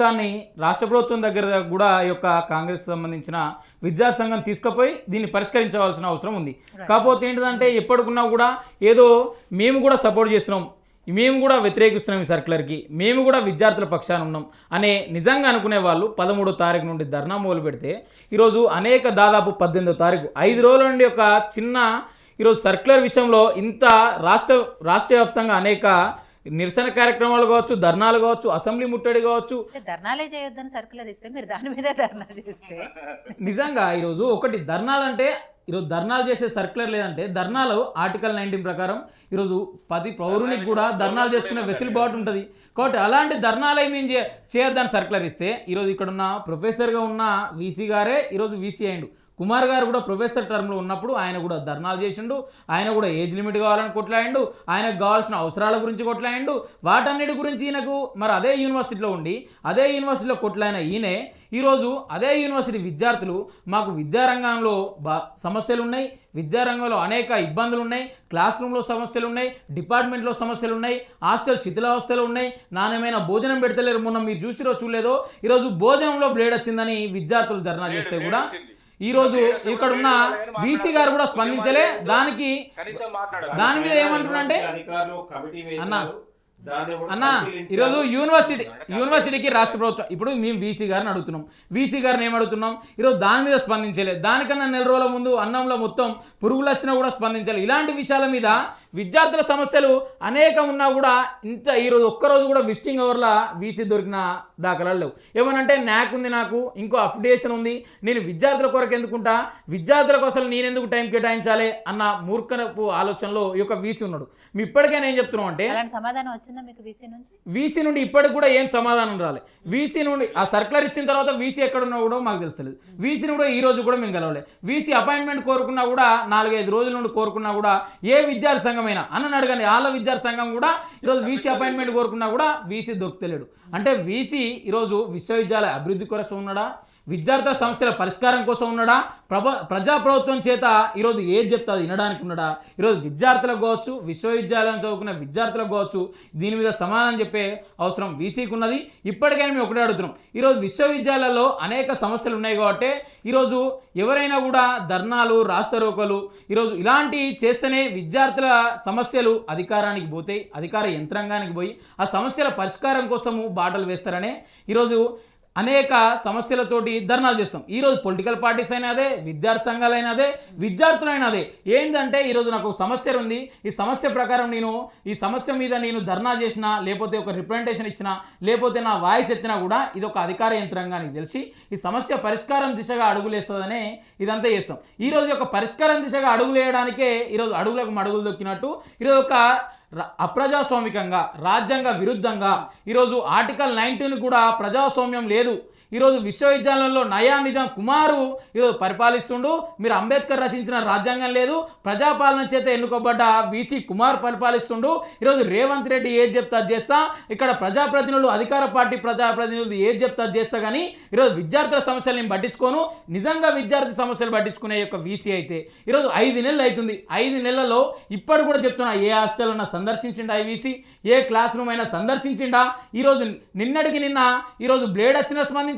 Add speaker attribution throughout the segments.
Speaker 1: దాన్ని రాష్ట్ర ప్రభుత్వం దగ్గర కూడా ఈ యొక్క కాంగ్రెస్ సంబంధించిన విద్యా సంఘం తీసుకుపోయి దీన్ని పరిష్కరించవలసిన అవసరం ఉంది. కాకపోతే ఏంటంటే ఎప్పటికున్నా కూడా ఏదో మేము కూడా సపోర్ట్ చేస్తున్నాం, మేము కూడా వ్యతిరేకిస్తున్నాం ఈ సర్క్యులర్కి, మేము కూడా విద్యార్థుల పక్షాన ఉన్నాం అనే నిజంగా అనుకునే వాళ్ళు 13వ తారీఖు నుండి ధర్నా మొదలు పెడితే ఈరోజు దాదాపు 18వ తారీఖు 5 రోజుల నుండి ఒక చిన్న ఈరోజు సర్క్యులర్ విషయంలో ఇంత రాష్ట్ర వ్యాప్తంగా అనేక నిరసన కార్యక్రమాలు కావచ్చు, ధర్నాలు కావచ్చు, అసెంబ్లీ ముట్టడి కావచ్చు.
Speaker 2: ధర్నాలే చేయొద్దని సర్క్యులర్ ఇస్తే మీరు దాని మీద ధర్నా చేస్తే
Speaker 1: నిజంగా ఈరోజు ఒకటి ధర్నాలంటే ఈరోజు ధర్నాలు చేసే సర్క్యులర్ లేదంటే ధర్నాలు ఆర్టికల్ 19 ప్రకారం ఈరోజు 10 పౌరునికి కూడా ధర్నాలు చేసుకునే వెసులుబాటు ఉంటుంది. కాబట్టి అలాంటి ధర్నాలు ఏమేం చేయొద్దని సర్క్యులర్ ఇస్తే ఈరోజు ఇక్కడున్న ప్రొఫెసర్గా ఉన్న వీసీ గారే ఈరోజు వీసీ అయ్యిండు. కుమార్ గారు కూడా ప్రొఫెసర్ టర్మ్లో ఉన్నప్పుడు ఆయన కూడా ధర్నాలు చేసిండు, ఆయన కూడా ఏజ్ లిమిట్ కావాలని కొట్లాడిండు, ఆయనకు కావాల్సిన అవసరాల గురించి కొట్లాడిండు, వాటన్నిటి గురించి ఈయనకు మరి అదే యూనివర్సిటీలో ఉండి అదే యూనివర్సిటీలో కొట్లాడిన ఈయనే ఈరోజు అదే యూనివర్సిటీ విద్యార్థులు మాకు విద్యారంగంలో సమస్యలు ఉన్నాయి, విద్యారంగంలో అనేక ఇబ్బందులు ఉన్నాయి, క్లాస్ రూమ్లో సమస్యలు ఉన్నాయి, డిపార్ట్మెంట్లో సమస్యలు ఉన్నాయి, హాస్టల్ శిథిలావస్థలు ఉన్నాయి, నాణ్యమైన భోజనం పెడతలేరు. మొన్న మీరు చూసిరో చూడలేదో ఈరోజు భోజనంలో బ్లేడ్ వచ్చిందని విద్యార్థులు ధర్నా చేస్తే కూడా ఈరోజు ఇక్కడ ఉన్న బీసీ గారు కూడా స్పందించలే. దాని మీద ఏమంటున్నారంటే అన్న ఈరోజు యూనివర్సిటీకి రాష్ట్ర ప్రభుత్వం ఇప్పుడు మేము వీసీ గారిని అడుగుతున్నాం, వీసీ గారిని ఏమడుగుతున్నాం, ఈరోజు దాని మీద స్పందించలే. దానికన్నా నెల రోజుల ముందు అన్నంలో మొత్తం పురుగులు వచ్చినా కూడా స్పందించాలి. ఇలాంటి విషయాల మీద విద్యార్థుల సమస్యలు అనేకం ఉన్నా కూడా ఇంత ఈరోజు ఒక్కరోజు కూడా విజిటింగ్ అవర్లా వీసీ దొరికిన దాఖలాలు లేవు. ఏమనంటే నాకు ఉంది, నాకు ఇంకో అఫిడేషన్ ఉంది, నేను విద్యార్థుల కొరకు ఎందుకుంటా, విద్యార్థులకు అసలు నేనెందుకు టైం కేటాయించాలి అన్న మూర్ఖపు ఆలోచనలో ఈ యొక్క వీసీ ఉన్నాడు. మీ ఇప్పటికైనా ఏం చెప్తున్నాం అంటే
Speaker 2: సమాధానం వచ్చిందా మీకు
Speaker 1: వీసీ నుండి ఇప్పటికి కూడా ఏం సమాధానం రాలేదు. వీసీ నుండి ఆ సర్క్యులర్ ఇచ్చిన తర్వాత వీసీ ఎక్కడున్నా కూడా మాకు తెలుస్తలేదు. వీసీని కూడా ఈ రోజు కూడా మేము కలవలేదు. వీసీ అపాయింట్మెంట్ కోరుకున్నా కూడా 4-5 రోజుల నుండి కోరుకున్నా కూడా ఏ విద్యార్థి సంఘమైనా అన్నని అడగండి, వాళ్ళ విద్యార్థి సంఘం కూడా ఈరోజు వీసీ అపాయింట్మెంట్ కోరుకున్నా కూడా వీసీ దొరుకుతలేడు. అంటే వీసీ ఈరోజు విశ్వవిద్యాలయ అభివృద్ధి కోసం ఉన్నాడా, విద్యార్థుల సమస్యల పరిష్కారం కోసం ఉన్నాడా, ప్రజాప్రభుత్వం చేత ఈరోజు ఏది చెప్తా వినడానికి ఉన్నాడా? ఈరోజు విద్యార్థులకు కావచ్చు, విశ్వవిద్యాలయం చదువుకున్న విద్యార్థులకు కావచ్చు, దీని మీద సమాధానం చెప్పే అవసరం వీసీకి ఉన్నది. ఇప్పటికైనా మేము ఒకటే అడుగుతున్నాం, ఈరోజు విశ్వవిద్యాలయాల్లో అనేక సమస్యలు ఉన్నాయి కాబట్టి ఈరోజు ఎవరైనా కూడా ధర్నాలు, రాస్తారోకోలు ఈరోజు ఇలాంటి చేస్తేనే విద్యార్థుల సమస్యలు అధికారానికి పోతాయి, అధికార యంత్రాంగానికి పోయి ఆ సమస్యల పరిష్కారం కోసము బాటలు వేస్తారనే ఈరోజు అనేక సమస్యలతోటి ధర్నాలు చేస్తాం. ఈరోజు పొలిటికల్ పార్టీస్ అయినా అదే, విద్యార్థి సంఘాలైనా అదే, విద్యార్థులైనా అదే. ఏంటంటే ఈరోజు నాకు సమస్య ఉంది, ఈ సమస్య ప్రకారం నేను ఈ సమస్య మీద నేను ధర్నా చేసినా, లేకపోతే ఒక రిప్రజెంటేషన్ ఇచ్చినా, లేకపోతే నా వాయిస్ ఎత్తినా కూడా ఇది ఒక అధికార యంత్రాంగానికి తెలిసి ఈ సమస్య పరిష్కారం దిశగా అడుగులేస్తుందనే ఇదంతా చేస్తాం. ఈరోజు యొక్క పరిష్కారం దిశగా అడుగులేయడానికే ఈరోజు అడుగులకు మడుగులు దొక్కినట్టు ఈరోజు ఒక అప్రజాస్వామికంగా, రాజ్యాంగ విరుద్ధంగా ఈరోజు ఆర్టికల్ 19 కూడా ప్రజాస్వామ్యం లేదు. ఈరోజు విశ్వవిద్యాలయంలో నయా నిజాం కుమారు ఈరోజు పరిపాలిస్తుండు. మీరు అంబేద్కర్ రచించిన రాజ్యాంగం లేదు, ప్రజాపాలన చేత ఎన్నుకోబడ్డ వీసీ కుమార్ పరిపాలిస్తుండు. ఈరోజు రేవంత్ రెడ్డి ఏది చెప్తా చేస్తా, ఇక్కడ ప్రజాప్రతినిధులు, అధికార పార్టీ ప్రజాప్రతినిధులు ఏది చెప్తా చేస్తా, కానీ ఈరోజు విద్యార్థుల సమస్యలు నేను పట్టించుకోను. నిజంగా విద్యార్థి సమస్యలు పట్టించుకునే యొక్క వీసీ అయితే ఈరోజు 5 నెలలు అవుతుంది. 5 నెలల్లో ఇప్పటి కూడా చెప్తున్నా, ఏ హాస్టల్ అయినా సందర్శించిండా ఈ వీసీ, ఏ క్లాస్ రూమ్ అయినా సందర్శించిండా? ఈరోజు నిన్నటికి నిన్న ఈరోజు బ్లేడ్ వచ్చిన స్పందించలేదా?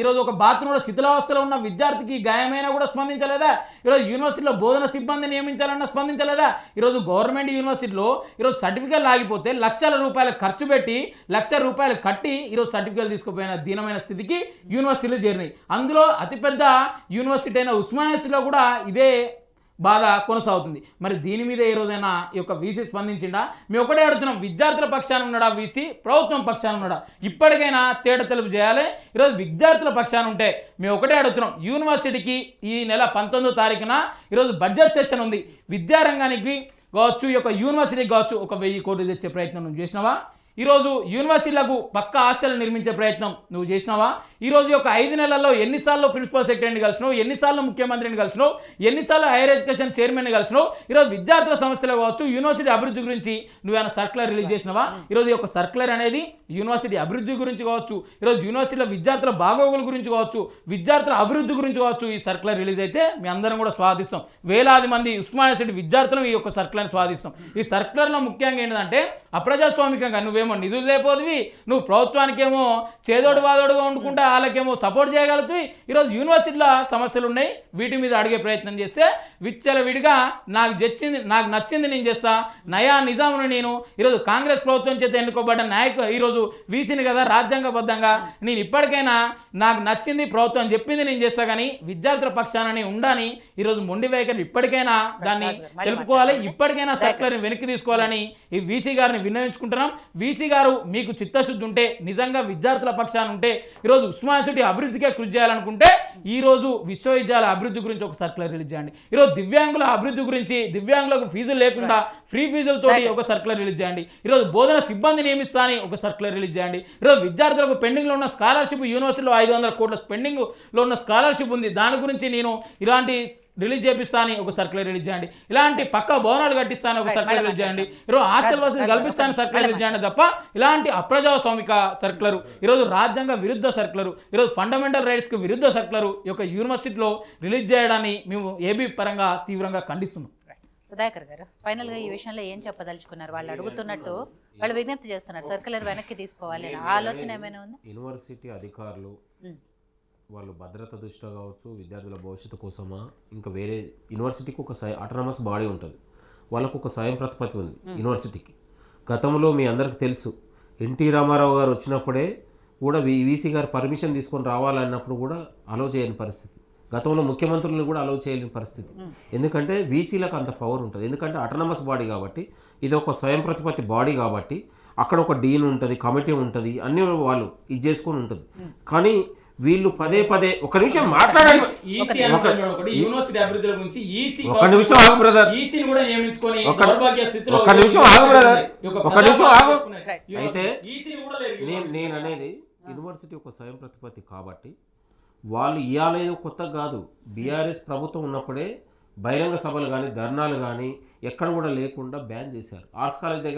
Speaker 1: ఈరోజు ఒక బాత్రూంలో శిథిలావస్థలో ఉన్న విద్యార్థికి గాయమైనా కూడా స్పందించలేదా? ఈరోజు యూనివర్సిటీలో బోధన సిబ్బంది నియమించాలన్నా స్పందించలేదా? ఈరోజు గవర్నమెంట్ యూనివర్సిటీలో ఈరోజు సర్టిఫికేట్ లాగిపోతే లక్షల రూపాయలు ఖర్చు పెట్టి ₹1,00,000 కట్టి ఈరోజు సర్టిఫికేట్ తీసుకుపోయిన దీనమైన స్థితికి యూనివర్సిటీలు చేరినాయి. అందులో అతిపెద్ద యూనివర్సిటీ అయిన ఉస్మానియాలో కూడా ఇదే బాధ కొనసాగుతుంది. మరి దీని మీద ఏ రోజైనా ఈ యొక్క వీసీ స్పందించిండా? మేము ఒకటే అడుగుతున్నాం, విద్యార్థుల పక్షాన ఉన్నాడా వీసీ, ప్రభుత్వం పక్షాన ఉన్నాడా? ఇప్పటికైనా తేడా తెలుపు చేయాలి. ఈరోజు విద్యార్థుల పక్షాన ఉంటే మేము ఒకటే అడుగుతున్నాం, యూనివర్సిటీకి ఈ నెల 19వ తారీఖున ఈరోజు బడ్జెట్ సెషన్ ఉంది. విద్యారంగానికి కావచ్చు, ఈ యొక్క యూనివర్సిటీకి కావచ్చు 1,000 కోట్లు తెచ్చే ప్రయత్నం నువ్వు చేసినావా? ఈరోజు యూనివర్సిటీలకు పక్క హాస్టల్ నిర్మించే ప్రయత్నం నువ్వు చేసినావా? ఈరోజు యొక్క 5 నెలల్లో ఎన్నిసార్లు ప్రిన్సిపల్ సెక్రటరీని కలిసినావు, ఎన్నిసార్లు ముఖ్యమంత్రిని కలిసినావు, ఎన్నిసార్లు హైయర్ ఎడ్యుకేషన్ చైర్మన్ని కలిసినావు? ఈరోజు విద్యార్థుల సమస్యలు కావచ్చు, యూనివర్సిటీ అభివృద్ధి గురించి నువ్వేమైనా సర్క్యులర్ రిలీజ్ చేసినావా? ఈరోజు యొక్క సర్క్యులర్ అనేది యూనివర్సిటీ అభివృద్ధి గురించి కావచ్చు, ఈరోజు యూనివర్సిటీలో విద్యార్థుల బాగోగుల గురించి కావచ్చు, విద్యార్థుల అభివృద్ధి గురించి కావచ్చు, ఈ సర్క్యులర్ రిలీజ్ అయితే మీ అందరం కూడా స్వాగతిస్తాం. వేలాది మంది ఉస్మానియా యూనివర్సిటీ విద్యార్థులను ఈ యొక్క సర్క్యులర్ని స్వాగతిస్తాం. ఈ సర్క్యులర్లో ముఖ్యంగా ఏంటంటే అప్రజాస్వామికంగా నువ్వే నువ్వేమో నిధులు లేకపోతువి, నువ్వు ప్రభుత్వానికేమో చేదోడు వాదోడుగా వండుకుంటా వాళ్ళకేమో సపోర్ట్ చేయగలుగుతాయి. ఈరోజు యూనివర్సిటీలో సమస్యలు ఉన్నాయి, వీటి మీద అడిగే ప్రయత్నం చేస్తే విచ్చలవిడిగా నాకు నచ్చింది నేను చేస్తా, నయా నిజామును నేను ఈరోజు కాంగ్రెస్ ప్రభుత్వం చేత ఎన్నుకోబడ్డ నాయకు ఈరోజు వీసీని కదా రాజ్యాంగబద్ధంగా నేను ఇప్పటికైనా నాకు నచ్చింది ప్రభుత్వం చెప్పింది నేను చేస్తా, కానీ విద్యార్థుల పక్షానని ఉండని ఈరోజు మొండి వైఖరి ఇప్పటికైనా దాన్ని తెలుపుకోవాలి, ఇప్పటికైనా సర్కులర్ని వెనక్కి తీసుకోవాలని ఈ వీసీ గారిని విన్నవించుకుంటున్నాం. వీసీ గారు మీకు చిత్తశుద్ధి ఉంటే, నిజంగా విద్యార్థుల పక్షాన ఉంటే, ఈరోజు ఉస్మానియా యూనివర్సిటీ అభివృద్ధికే కృషి చేయాలనుకుంటే ఈరోజు విశ్వవిద్యాలయ అభివృద్ధి గురించి ఒక సర్కులర్ రిలీజ్ చేయండి. ఈరోజు దివ్యాంగుల అభివృద్ధి గురించి, దివ్యాంగులకు ఫీజులు లేకుండా ఫ్రీ ఫీజులతో ఒక సర్కులర్ రిలీజ్ చేయండి. ఈరోజు బోధన సిబ్బంది నియమిస్తా అని ఒక సర్కులర్ రిలీజ్ చేయండి. ఈరోజు విద్యార్థులకు పెండింగ్లో ఉన్న స్కాలర్షిప్, యూనివర్సిటీలో 500 కోట్ల పెండింగ్లో ఉన్న స్కాలర్షిప్ ఉంది, దాని గురించి నేను ఇలాంటి రిలీజ్ చేపిస్తా అని ఒక సర్కులర్ రిలీజ్ చేయండి. ఇలాంటి పక్క భవనాలు కట్టిస్తాను ఒక సర్కులర్ రిలీజ్ చేయండి. ఈరోజు హాస్టల్ వసతి కల్పిస్తాను సర్కులర్ రిలీజ్ చేయండి తప్ప ఇలాంటి అప్రజాస్వామిక సర్కులరు, ఈరోజు రాజ్యాంగ విరుద్ధ సర్కులరు, ఈరోజు ఫండమెంటల్ రైట్స్కి విరుద్ధ సర్కులరు ఈ యొక్క యూనివర్సిటీలో రిలీజ్ చేయడాన్ని మేము ఏబీ పరంగా తీవ్రంగా ఖండిస్తున్నాం.
Speaker 2: సుధాకర్ గారు, ఫైనల్ గా ఈ విషయంలో ఏం చెప్పదలుచుకున్నారు? వాళ్ళు అడుగుతున్నట్టు వాళ్ళు విజ్ఞప్తి చేస్తున్నారు, సర్కులర్ వెనక్కి తీసుకోవాలి అని. ఆలోచన ఏమైనా ఉంది?
Speaker 3: యూనివర్సిటీ అధికారులు వాళ్ళు భద్రత దృష్ట్యా కావచ్చు, విద్యార్థుల భవిష్యత్తు కోసమా, ఇంకా వేరే యూనివర్సిటీకి ఒక ఆటోనమస్ బాడీ ఉంటుంది, వాళ్ళకు ఒక స్వయం ప్రతిపత్తి ఉంది యూనివర్సిటీకి. గతంలో మీ అందరికీ తెలుసు, ఎన్టీ రామారావు గారు వచ్చినప్పుడే కూడా వీసీ గారు పర్మిషన్ తీసుకొని రావాలన్నప్పుడు కూడా అలౌ చేయని పరిస్థితి, గతంలో ముఖ్యమంత్రులను కూడా అలౌ చేయలేని పరిస్థితి. ఎందుకంటే వీసీలకు అంత పవర్ ఉంటుంది, ఎందుకంటే ఆటోనమస్ బాడీ కాబట్టి, ఇది ఒక స్వయం ప్రతిపత్తి బాడీ కాబట్టి అక్కడ ఒక డీన్ ఉంటుంది, కమిటీ ఉంటుంది, అన్ని వాళ్ళు ఇది చేసుకొని ఉంటుంది. కానీ వీళ్ళు పదే పదే ఒక నిమిషం మాట్లాడాలి, ఒక నిమిషం ఆగు బ్రదర్, ఒక నిమిషం ఆగు బ్రదర్, ఒక నిమిషం ఆగు. అయితే నేను అనేది యూనివర్సిటీ ఒక స్వయం ప్రతిపత్తి కాబట్టి వాళ్ళు ఇవాళ కొత్తగా కాదు, బీఆర్ఎస్ ప్రభుత్వం ఉన్నప్పుడే బహిరంగ సభలు కానీ ధర్నాలు కానీ ఎక్కడ కూడా లేకుండా బ్యాన్ చేశారు. ఆర్ట్స్ కాలేజ్ దగ్గర